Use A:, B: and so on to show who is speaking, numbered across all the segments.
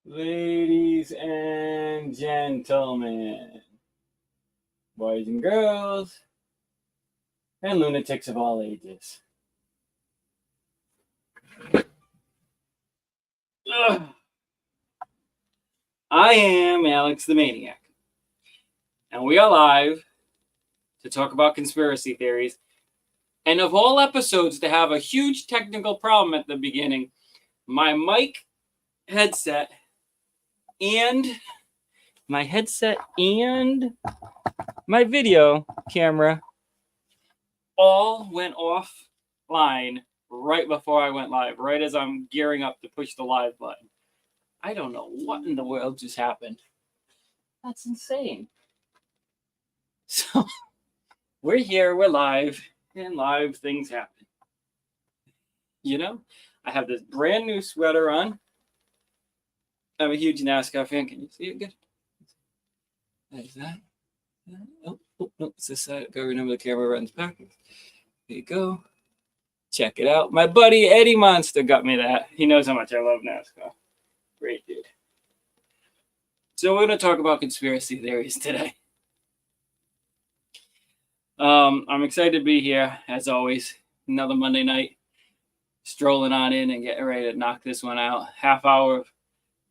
A: Ladies and gentlemen, boys and girls, and lunatics of all ages. Ugh. I am Alex the Maniac, and we are live to talk about conspiracy theories. And of all episodes to have a huge technical problem at the beginning, my mic headset and my video camera all went offline right before I went live, right as I'm gearing up to push the live button. I don't know what in the world just happened. That's insane. So we're here, we're live, and live things happen. You know, I have this brand new sweater on. I'm a huge NASCAR fan. Can you see it good? Is that? Oh, no, it's this side. Gotta remember the camera runs back. There you go. Check it out. My buddy Eddie Monster got me that. He knows how much I love NASCAR. Great dude. So we're going to talk about conspiracy theories today. I'm excited to be here, as always. Another Monday night. Strolling on in and getting ready to knock this one out. Half hour of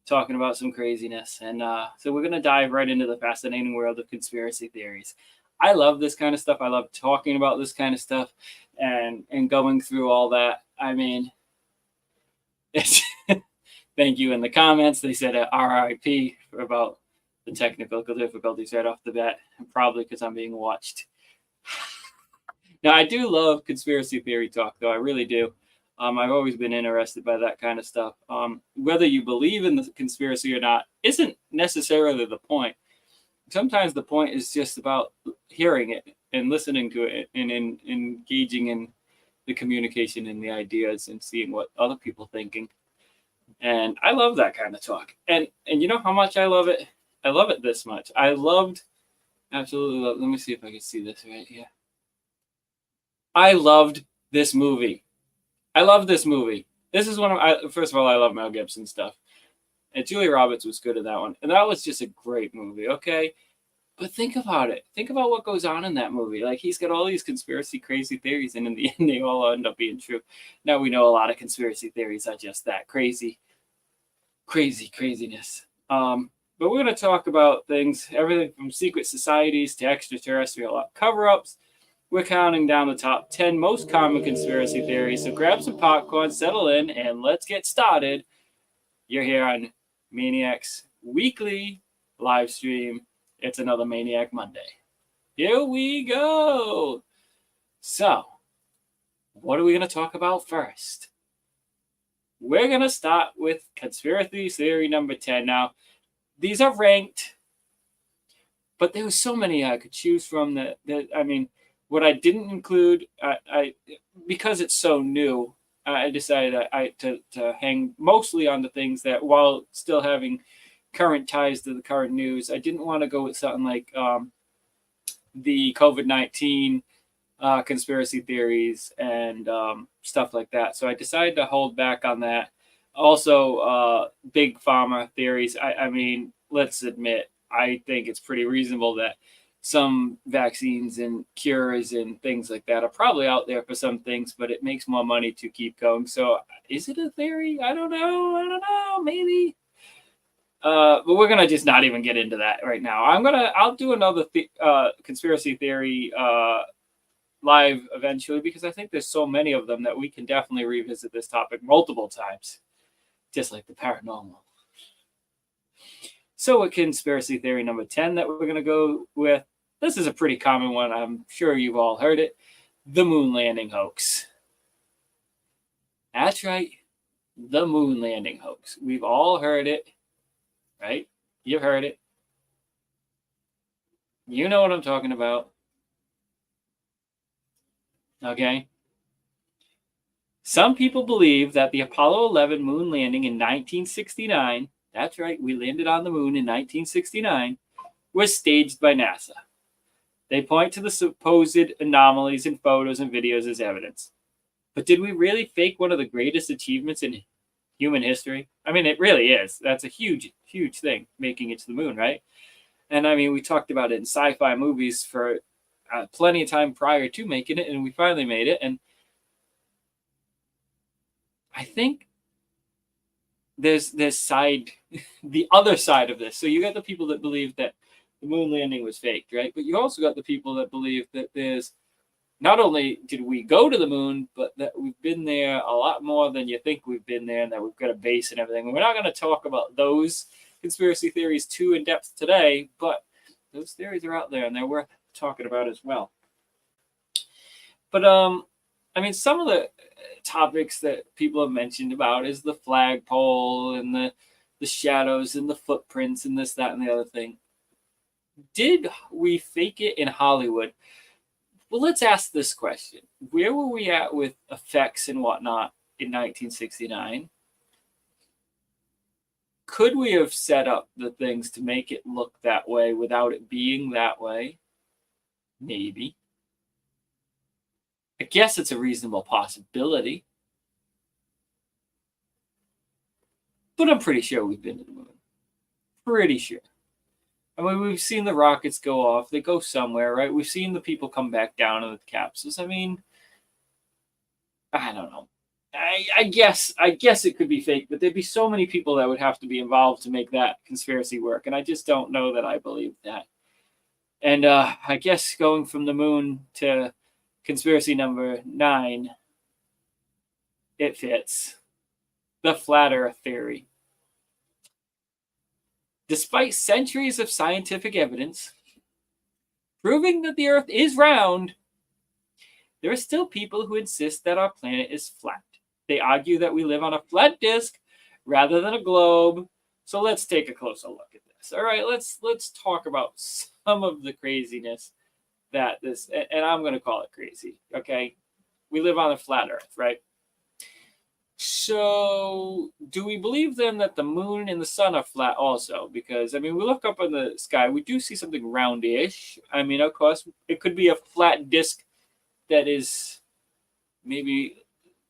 A: talking about some craziness. And so we're going to dive right into the fascinating world of conspiracy theories. I love this kind of stuff. I love talking about this kind of stuff and going through all that. I mean, it's thank you in the comments. They said RIP about the technical difficulties right off the bat, and probably because I'm being watched. Now, I do love conspiracy theory talk, though. I really do. I've always been interested by that kind of stuff. Whether you believe in the conspiracy or not isn't necessarily the point. Sometimes the point is just about hearing it and listening to it and engaging in the communication and the ideas and seeing what other people are thinking. And I love that kind of talk. And you know how much I love it? I love it this much. Absolutely love. Let me see if I can see this right here. I loved this movie. I love this movie. This is first of all, I love Mel Gibson stuff. And Julia Roberts was good in that one. And that was just a great movie, okay? But think about it. Think about what goes on in that movie. Like, he's got all these conspiracy crazy theories, and in the end, they all end up being true. Now, we know a lot of conspiracy theories are just that craziness. But we're going to talk about things, everything from secret societies to extraterrestrial cover-ups. We're counting down the top 10 most common conspiracy theories. So grab some popcorn, settle in, and let's get started. You're here on Maniac's weekly live stream. It's another Maniac Monday. Here we go. So, what are we going to talk about first? We're going to start with conspiracy theory number 10. Now, these are ranked, but there were so many I could choose from that I mean, what I didn't include, because it's so new, I decided to hang mostly on the things that, while still having current ties to the current news, I didn't want to go with something like the COVID-19 conspiracy theories and stuff like that. So I decided to hold back on that. Also, big pharma theories. I mean, let's admit, I think it's pretty reasonable that some vaccines and cures and things like that are probably out there for some things, but it makes more money to keep going. So is it a theory? I don't know. Maybe. But we're going to just not even get into that right now. I'll do another conspiracy theory live eventually, because I think there's so many of them that we can definitely revisit this topic multiple times, just like the paranormal. So with conspiracy theory number 10 that we're going to go with, this is a pretty common one. I'm sure you've all heard it. The moon landing hoax. That's right. The moon landing hoax. We've all heard it, right? You've heard it. You know what I'm talking about. Okay? Some people believe that the Apollo 11 moon landing in 1969, that's right, we landed on the moon in 1969, was staged by NASA. They point to the supposed anomalies in photos and videos as evidence. But did we really fake one of the greatest achievements in human history? I mean, it really is. That's a huge, huge thing, making it to the moon, right? And I mean, we talked about it in sci-fi movies for plenty of time prior to making it, and we finally made it. And I think there's the other side of this. So you got the people that believe that the moon landing was faked, right? But you also got the people that believe that there's not only did we go to the moon, but that we've been there a lot more than you think we've been there, and that we've got a base and everything. And we're not going to talk about those conspiracy theories too in depth today, but those theories are out there and they're worth talking about as well. But I mean, some of the topics that people have mentioned about is the flagpole and the shadows and the footprints and this, that, and the other thing. Did we fake it in Hollywood? Well, let's ask this question. Where were we at with effects and whatnot in 1969? Could we have set up the things to make it look that way without it being that way? Maybe. I guess it's a reasonable possibility. But I'm pretty sure we've been to the moon. Pretty sure. I mean, we've seen the rockets go off. They go somewhere, right? We've seen the people come back down in the capsules. I mean, I don't know. I guess it could be fake, but there'd be so many people that would have to be involved to make that conspiracy work, and I just don't know that I believe that. And I guess going from the moon to conspiracy number 9, it fits. The flat Earth theory. Despite centuries of scientific evidence proving that the Earth is round, there are still people who insist that our planet is flat. They argue that we live on a flat disk rather than a globe. So let's take a closer look at this. All right, let's talk about some of the craziness that this, and I'm going to call it crazy, okay? We live on a flat Earth, right? So do we believe then that the moon and the sun are flat also? Because, I mean, we look up in the sky, we do see something roundish. I mean, of course, it could be a flat disk that is maybe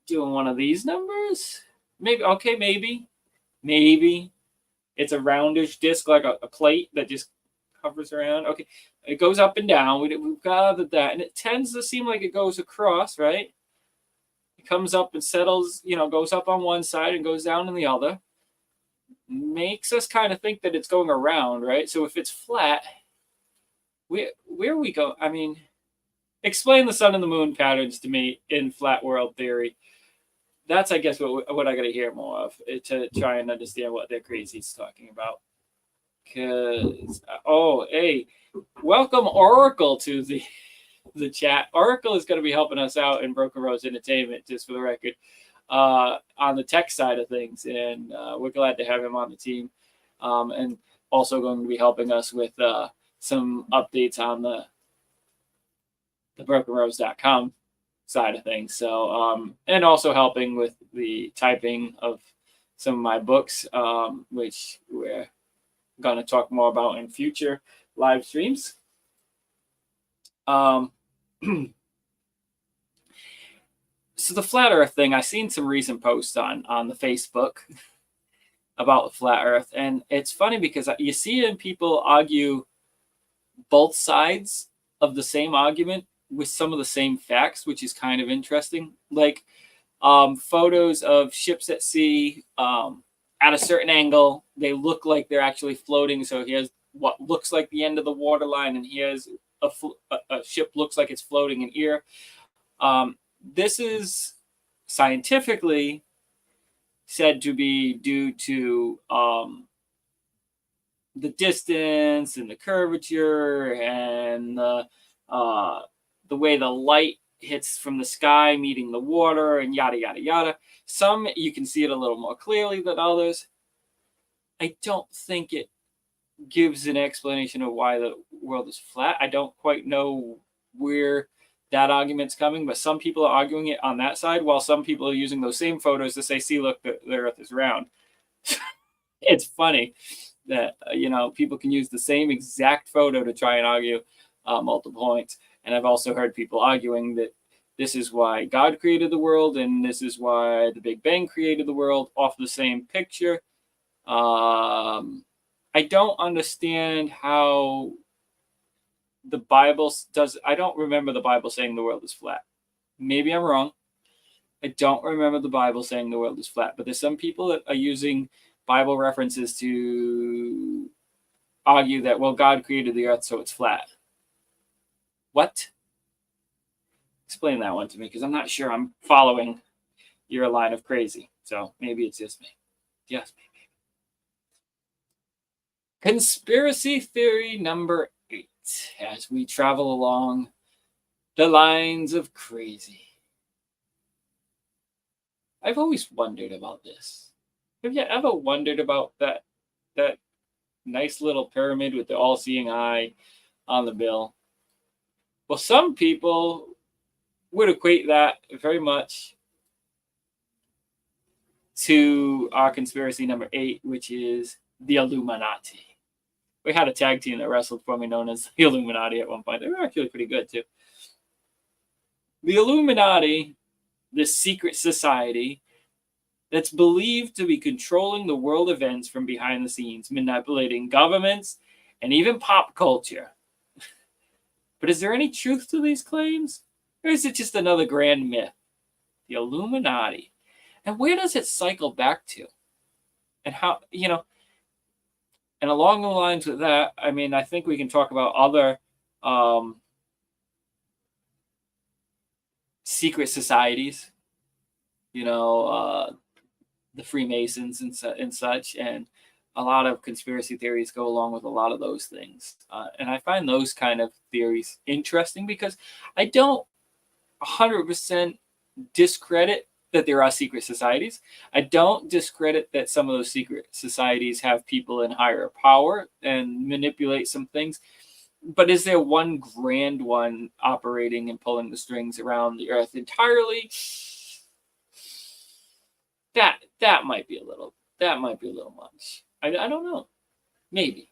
A: doing one of these numbers. Maybe, okay, maybe. It's a roundish disc, like a plate that just hovers around. Okay, it goes up and down. We've gathered that, and it tends to seem like it goes across, right? It comes up and settles, goes up on one side and goes down on the other. Makes us kind of think that it's going around, right? So if it's flat, where are we going? I mean, explain the sun and the moon patterns to me in flat world theory. That's, I guess, what I got to hear more of to try and understand what they're crazy's talking about. Because, hey, welcome Oracle to the chat. Oracle is going to be helping us out in Broken Rose Entertainment, just for the record, on the tech side of things. And we're glad to have him on the team. And also going to be helping us with some updates on the brokenrose.com side of things. So, and also helping with the typing of some of my books, which we're going to talk more about in future live streams. So the flat Earth thing, I've seen some recent posts on the Facebook about the flat Earth, and it's funny because you see in people argue both sides of the same argument with some of the same facts, which is kind of interesting. Like photos of ships at sea at a certain angle, they look like they're actually floating. So here's what looks like the end of the waterline, and here's a ship looks like it's floating in here. This is scientifically said to be due to the distance and the curvature and the way the light hits from the sky meeting the water and yada, yada, yada. Some you can see it a little more clearly than others. I don't think it gives an explanation of why the world is flat. I don't quite know where that argument's coming, but some people are arguing it on that side, while some people are using those same photos to say, see, look, the Earth is round. It's funny that, people can use the same exact photo to try and argue multiple points. And I've also heard people arguing that this is why God created the world, and this is why the Big Bang created the world off the same picture. I don't understand how the Bible does. I don't remember the Bible saying the world is flat. Maybe I'm wrong. I don't remember the Bible saying the world is flat, but there's some people that are using Bible references to argue that, well, God created the earth, so it's flat. What? Explain that one to me, because I'm not sure I'm following your line of crazy. So maybe it's just me. Yes, maybe. Conspiracy theory number 8, as we travel along the lines of crazy. I've always wondered about this. Have you ever wondered about that nice little pyramid with the all-seeing eye on the bill? Well, some people would equate that very much to our conspiracy number 8, which is the Illuminati. We had a tag team that wrestled for me known as the Illuminati at one point. They were actually pretty good too. The Illuminati, this secret society that's believed to be controlling the world events from behind the scenes, manipulating governments and even pop culture. But is there any truth to these claims? Or is it just another grand myth? The Illuminati. And where does it cycle back to? And how, and along the lines with that, I mean, I think we can talk about other secret societies, the Freemasons and such, and a lot of conspiracy theories go along with a lot of those things. And I find those kind of theories interesting because I don't 100% discredit that there are secret societies. I don't discredit that some of those secret societies have people in higher power and manipulate some things. But is there one grand one operating and pulling the strings around the earth entirely? That might be a little much. I don't know. Maybe.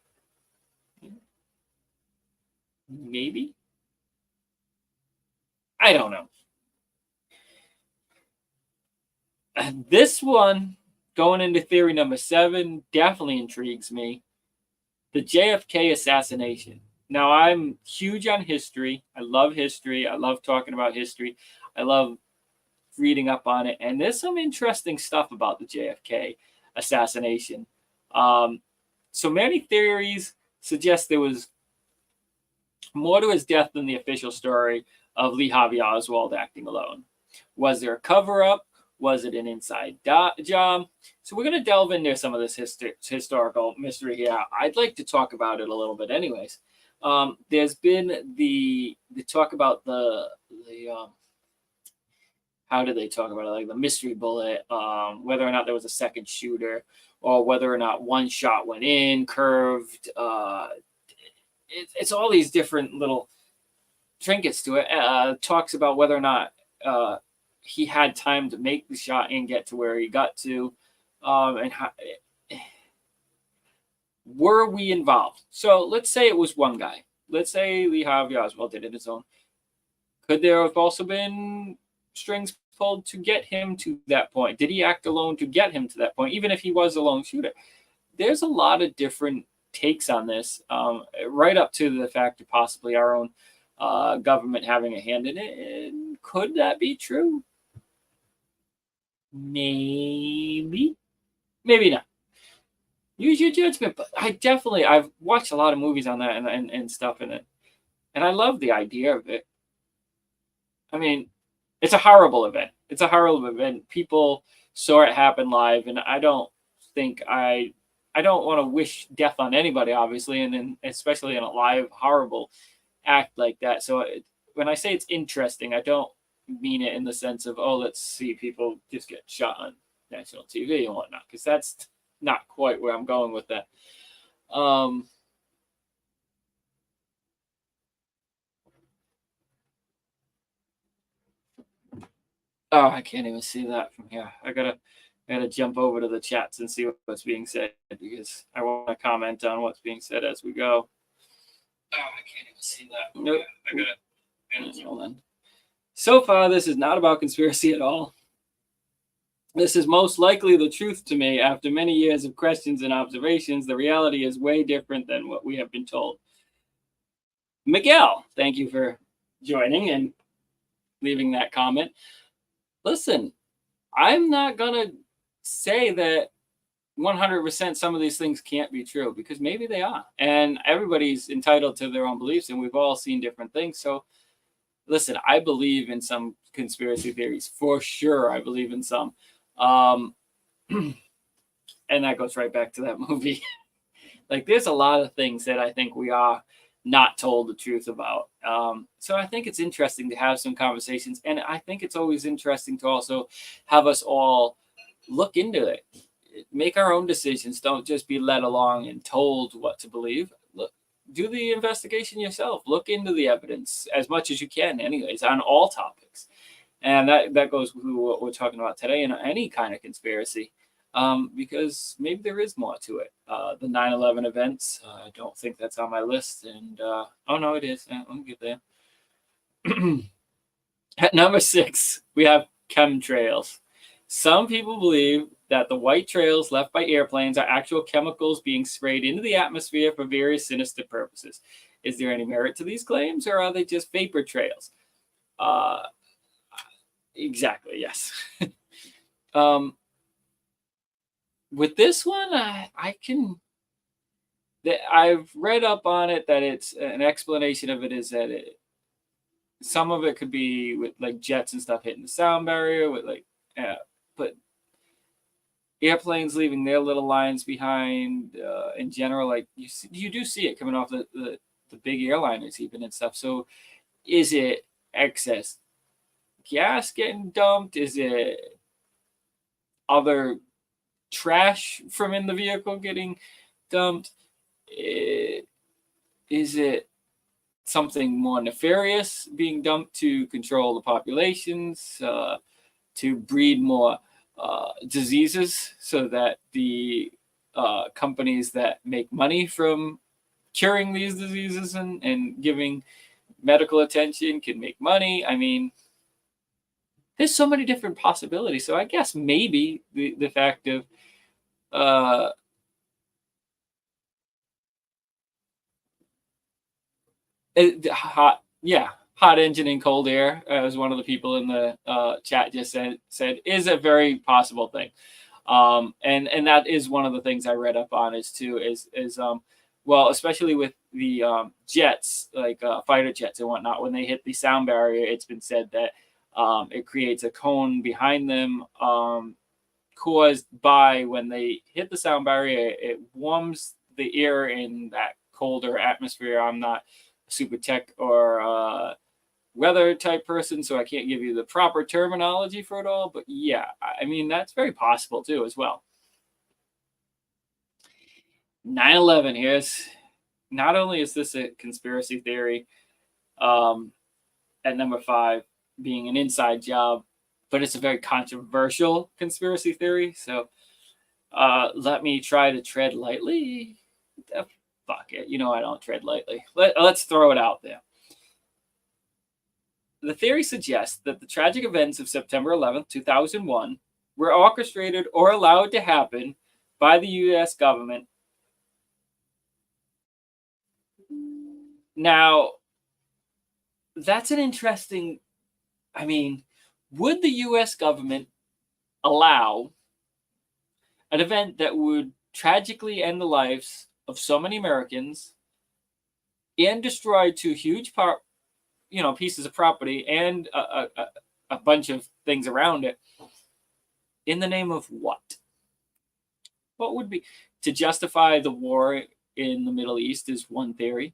A: I don't know. This one, going into theory number 7, definitely intrigues me. The JFK assassination. Now, I'm huge on history. I love history. I love talking about history. I love reading up on it. And there's some interesting stuff about the JFK assassination. So many theories suggest there was more to his death than the official story of Lee Harvey Oswald acting alone. Was there a cover-up? Was it an inside job? So we're going to delve into some of this historical mystery here. I'd like to talk about it a little bit anyways. There's been the talk about the how did they talk about it? Like the mystery bullet, whether or not there was a second shooter, or whether or not one shot went in, curved. It's all these different little trinkets to it. Talks about whether or not he had time to make the shot and get to where he got to, and how were we involved? So let's say it was one guy. Let's say Lee Harvey Oswald did it his own. Could there have also been strings pulled to get him to that point? Did he act alone to get him to that point, even if he was a lone shooter? There's a lot of different takes on this, right up to the fact of possibly our own government having a hand in it. And could that be true? Maybe not. Use your judgment. But I've watched a lot of movies on that and stuff in it, and I love the idea of it. I mean, it's a horrible event. It's a horrible event. People saw it happen live, and I don't want to wish death on anybody, obviously, and then especially in a live horrible act like that. So when I say it's interesting, I don't mean it in the sense of, oh, let's see people just get shot on national TV and whatnot, because that's not quite where I'm going with that. Oh, I can't even see that from here. I gotta jump over to the chats and see what's being said, because I want to comment on what's being said as we go. Oh, I can't even see that. Nope. I gotta hold on. So far, this is not about conspiracy at all. This is most likely the truth to me. After many years of questions and observations, the reality is way different than what we have been told. Miguel, thank you for joining and leaving that comment. Listen, I'm not going to say that 100% some of these things can't be true, because maybe they are. And everybody's entitled to their own beliefs, and we've all seen different things. So listen, I believe in some conspiracy theories for sure. I believe in some. And that goes right back to that movie. Like, there's a lot of things that I think we are not told the truth about. So I think it's interesting to have some conversations. And I think it's always interesting to also have us all look into it, make our own decisions. Don't just be led along and told what to believe. Look, do the investigation yourself. Look into the evidence as much as you can, anyways, on all topics. And that goes with what we're talking about today in any kind of conspiracy, because maybe there is more to it. The 9/11 events, I don't think that's on my list. And oh, no, it is. Let me get there. At number 6, we have chemtrails. Some people believe that the white trails left by airplanes are actual chemicals being sprayed into the atmosphere for various sinister purposes. Is there any merit to these claims, or are they just vapor trails? Exactly, yes. With this one, I've read up on it that it's an explanation of it is that some of it could be with like jets and stuff hitting the sound barrier, with like, but airplanes leaving their little lines behind. In general, like you do see it coming off the big airliners even and stuff. So is it excess gas getting dumped? Is it other trash from in the vehicle getting dumped? Is it something more nefarious being dumped to control the populations, to breed more diseases, so that the companies that make money from curing these diseases and giving medical attention can make money? I mean, there's so many different possibilities. So I guess maybe the fact of hot engine and cold air, as one of the people in the chat just said is a very possible thing. And that is one of the things I read up on is well, especially with the jets, like fighter jets and whatnot, when they hit the sound barrier, it's been said that it creates a cone behind them, caused by when they hit the sound barrier, it warms the air in that colder atmosphere. I'm not a super tech or weather type person, so I can't give you the proper terminology for it all. But yeah, I mean, that's very possible too as well. 9/11, here's not only is this a conspiracy theory, at number 5 being an inside job, but it's a very controversial conspiracy theory. So let me try to tread lightly. Fuck it, I don't tread lightly. Let's throw it out there. The theory suggests that the tragic events of September 11th, 2001 were orchestrated or allowed to happen by the U.S. government. Now, that's an interesting, I mean, would the U.S. government allow an event that would tragically end the lives of so many Americans and destroy 2 huge pieces of property and a bunch of things around it, in the name of what? What would be to justify the war in the Middle East is one theory.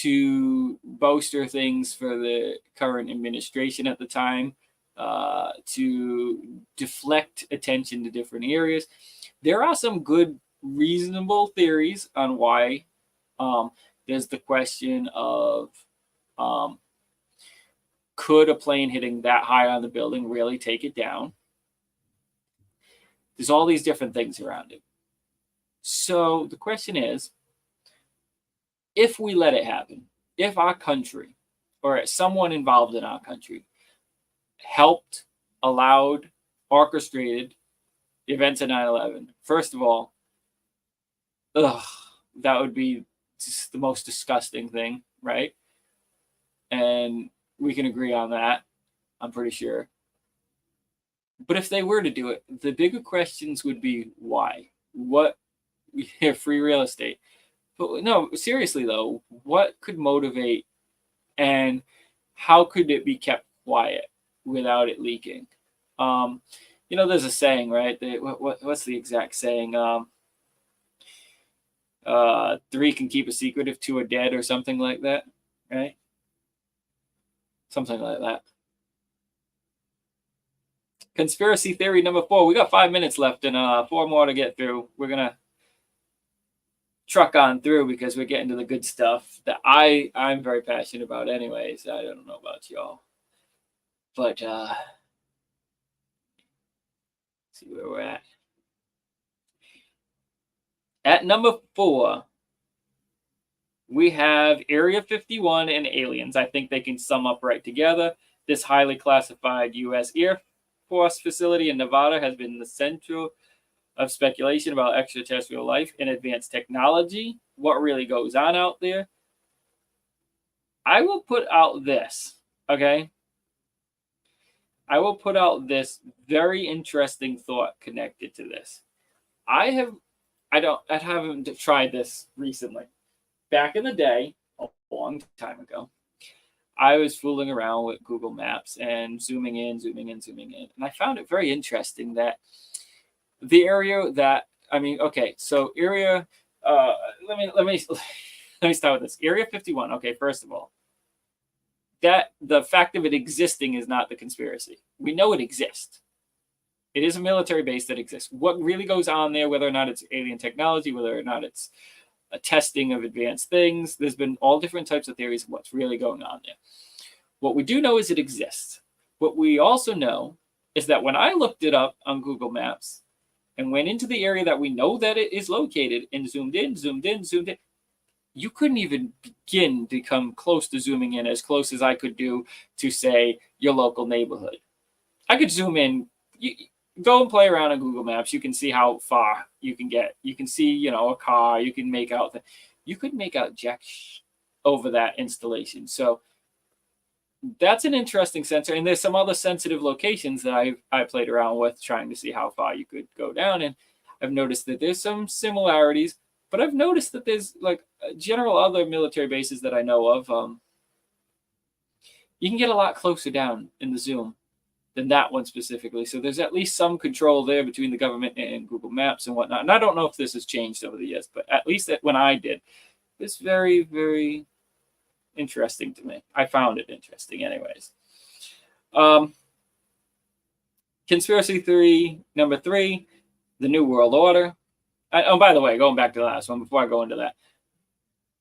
A: To bolster things for the current administration at the time, to deflect attention to different areas. There are some good, reasonable theories on why. There's the question of, could a plane hitting that high on the building really take it down? There's all these different things around it. So the question is, if we let it happen, if our country or someone involved in our country helped, allowed, orchestrated the events of 9/11, first of all, ugh, that would be just the most disgusting thing, right? And we can agree on that, I'm pretty sure. But if they were to do it, the bigger questions would be why? What free real estate? But no, seriously though, what could motivate and how could it be kept quiet without it leaking? Um, there's a saying, right? What's the exact saying? Three can keep a secret if two are dead, or something like that, right? Something like that. Conspiracy theory number 4. We got 5 minutes left and 4 more to get through. We're gonna truck on through because we're getting to the good stuff that I'm very passionate about. Anyways, I don't know about y'all, but see where we're at. At number 4, we have Area 51 and aliens. I think they can sum up right together. This highly classified U.S. Air Force facility in Nevada has been the center of speculation about extraterrestrial life and advanced technology. What really goes on out there? I will put out this, okay? I will put out this very interesting thought connected to this. I haven't tried this recently. Back in the day, a long time ago, I was fooling around with Google Maps and zooming in. And I found it very interesting that the area that, so area, let me start with this. Area 51, okay, first of all, that the fact of it existing is not the conspiracy. We know it exists. It is a military base that exists. What really goes on there, whether or not it's alien technology, whether or not it's a testing of advanced things, there's been all different types of theories of what's really going on there. What we do know is it exists. What we also know is that when I looked it up on Google Maps and went into the area that we know that it is located and zoomed in, you couldn't even begin to come close to zooming in as close as I could do to, say, your local neighborhood. I could zoom in. Go and play around on Google Maps. You can see how far you can get. You can see, a car. You can make out you could make out jack over that installation. So that's an interesting sensor. And there's some other sensitive locations that I played around with trying to see how far you could go down. And I've noticed that there's some similarities, but I've noticed that there's like general other military bases that I know of. You can get a lot closer down in the zoom than that one specifically. So there's at least some control there between the government and Google Maps and whatnot. And I don't know if this has changed over the years, but at least when I did, it's very, very interesting to me. I found it interesting anyways. Conspiracy theory number 3, the New World Order. By the way, going back to the last one, before I go into that,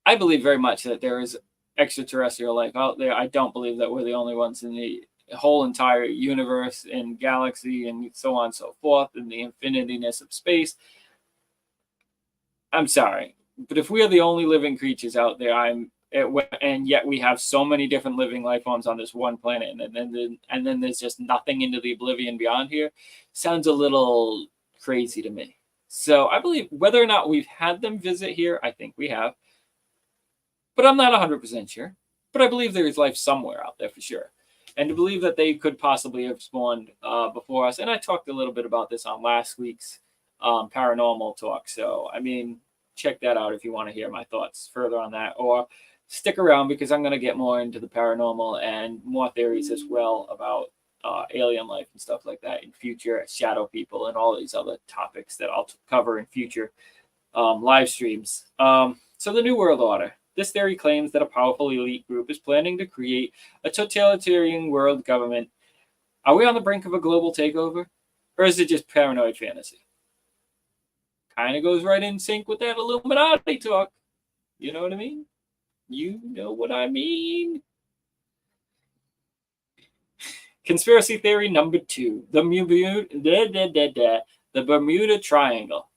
A: I believe very much that there is extraterrestrial life out there. I don't believe that we're the only ones in the whole entire universe and galaxy and so on and so forth, and the infinityness of space. I'm sorry, but if we are the only living creatures out there, and yet we have so many different living life forms on this one planet, and then there's just nothing into the oblivion beyond here, sounds a little crazy to me. So I believe whether or not we've had them visit here, I think we have, but I'm not 100% sure. But I believe there is life somewhere out there for sure. And to believe that they could possibly have spawned before us. And I talked a little bit about this on last week's paranormal talk. So, check that out if you want to hear my thoughts further on that. Or stick around because I'm going to get more into the paranormal and more theories as well about alien life and stuff like that in future, shadow people, and all these other topics that I'll cover in future live streams. So the New World Order. This theory claims that a powerful elite group is planning to create a totalitarian world government. Are we on the brink of a global takeover? Or is it just paranoid fantasy? Kind of goes right in sync with that Illuminati talk. You know what I mean? You know what I mean? Conspiracy theory number 2. The Bermuda Triangle.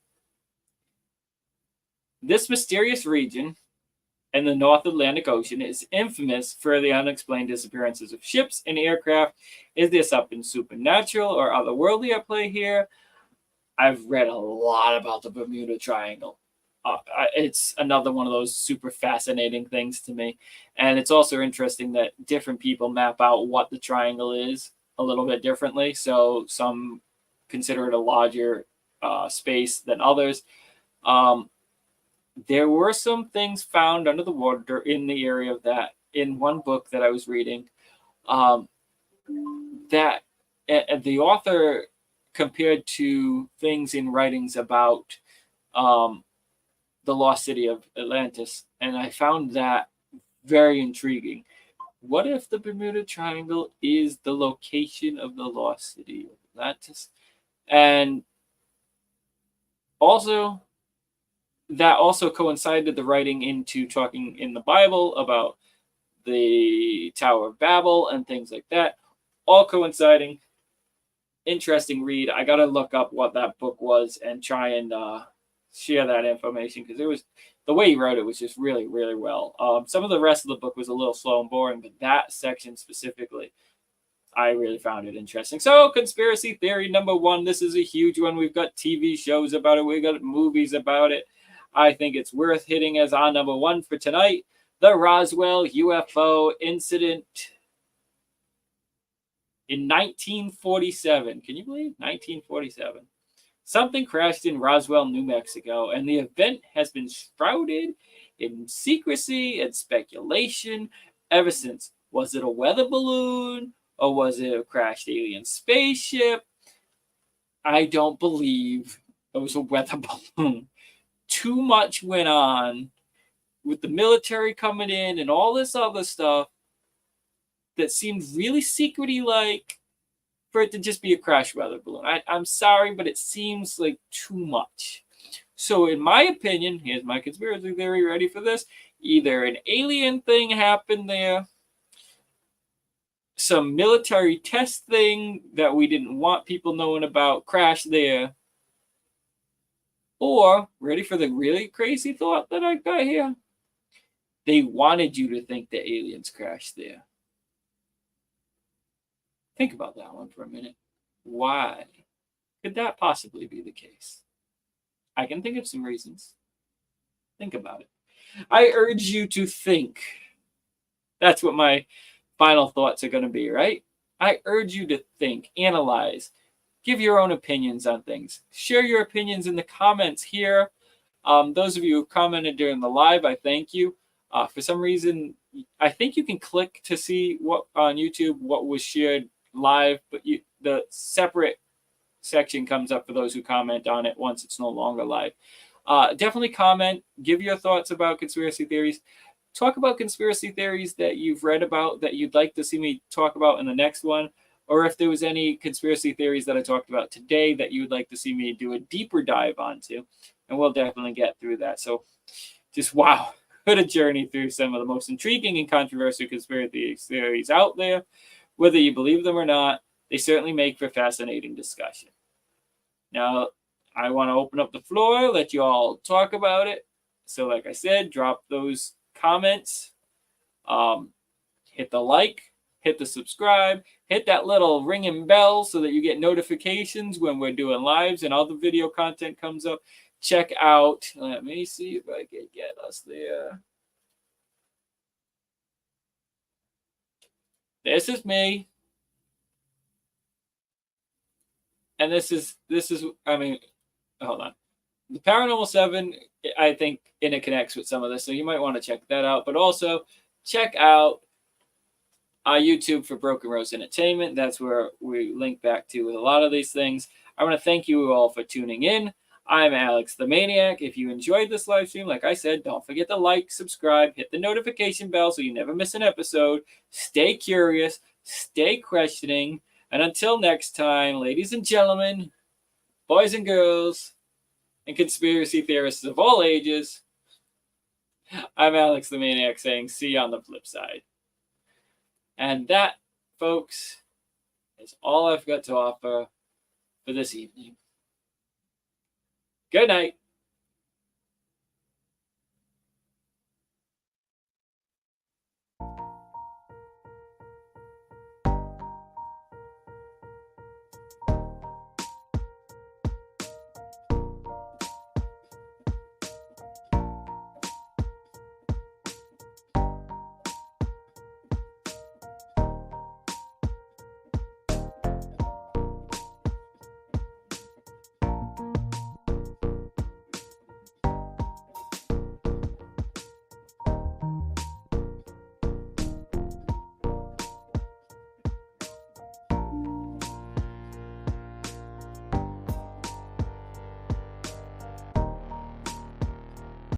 A: This mysterious region and the North Atlantic Ocean is infamous for the unexplained disappearances of ships and aircraft. Is there something supernatural or otherworldly at play here? I've read a lot about the Bermuda Triangle. It's another one of those super fascinating things to me. And it's also interesting that different people map out what the triangle is a little bit differently. So some consider it a larger space than others. There were some things found under the water in the area of that in one book that I was reading, that the author compared to things in writings about the lost city of Atlantis, and I found that very intriguing. What if the Bermuda Triangle is the location of the lost city of Atlantis? And also, that also coincided the writing into talking in the Bible about the Tower of Babel and things like that, all coinciding. Interesting read. I got to look up what that book was and try and share that information, because it was, the way he wrote it was just really, really well. Some of the rest of the book was a little slow and boring, but that section specifically, I really found it interesting. So, conspiracy theory number one. This is a huge one. We've got TV shows about it. We've got movies about it. I think it's worth hitting as our number one for tonight. The Roswell UFO incident in 1947. Can you believe 1947? Something crashed in Roswell, New Mexico, and the event has been shrouded in secrecy and speculation ever since. Was it a weather balloon, or was it a crashed alien spaceship? I don't believe it was a weather balloon. Too much went on with the military coming in and all this other stuff that seemed really secrety like for it to just be a crash weather balloon. I'm sorry, but it seems like too much. So in my opinion, here's my conspiracy theory, ready for this? Either an alien thing happened there, some military test thing that we didn't want people knowing about crashed there, or, ready for the really crazy thought that I got here? They wanted you to think the aliens crashed there. Think about that one for a minute. Why could that possibly be the case? I can think of some reasons. Think about it. I urge you to think. That's what my final thoughts are going to be, right? I urge you to think, analyze, give your own opinions on things. Share your opinions in the comments here. Those of you who commented during the live, I thank you. For some reason, I think you can click to see what on YouTube what was shared live, but the separate section comes up for those who comment on it once it's no longer live. Definitely comment, give your thoughts about conspiracy theories. Talk about conspiracy theories that you've read about that you'd like to see me talk about in the next one, or if there was any conspiracy theories that I talked about today that you would like to see me do a deeper dive onto, and we'll definitely get through that. So just wow, what a journey through some of the most intriguing and controversial conspiracy theories out there. Whether you believe them or not, they certainly make for fascinating discussion. Now, I want to open up the floor, let you all talk about it. So like I said, drop those comments, hit the like, hit the subscribe, hit that little ringing bell so that you get notifications when we're doing lives and other video content comes up. Check out, let me see if I can get us there. This is me. And this is, I mean, hold on. The Paranormal 7, I think, and it connects with some of this, so you might want to check that out. But also, check out YouTube for Broken Rose Entertainment. That's where we link back to with a lot of these things. I want to thank you all for tuning in. I'm Alex the Maniac. If you enjoyed this live stream, like I said, don't forget to like, subscribe, hit the notification bell so you never miss an episode. Stay curious, stay questioning, and until next time, ladies and gentlemen, boys and girls, and conspiracy theorists of all ages, I'm Alex the Maniac saying see you on the flip side. And that, folks, is all I've got to offer for this evening. Good night.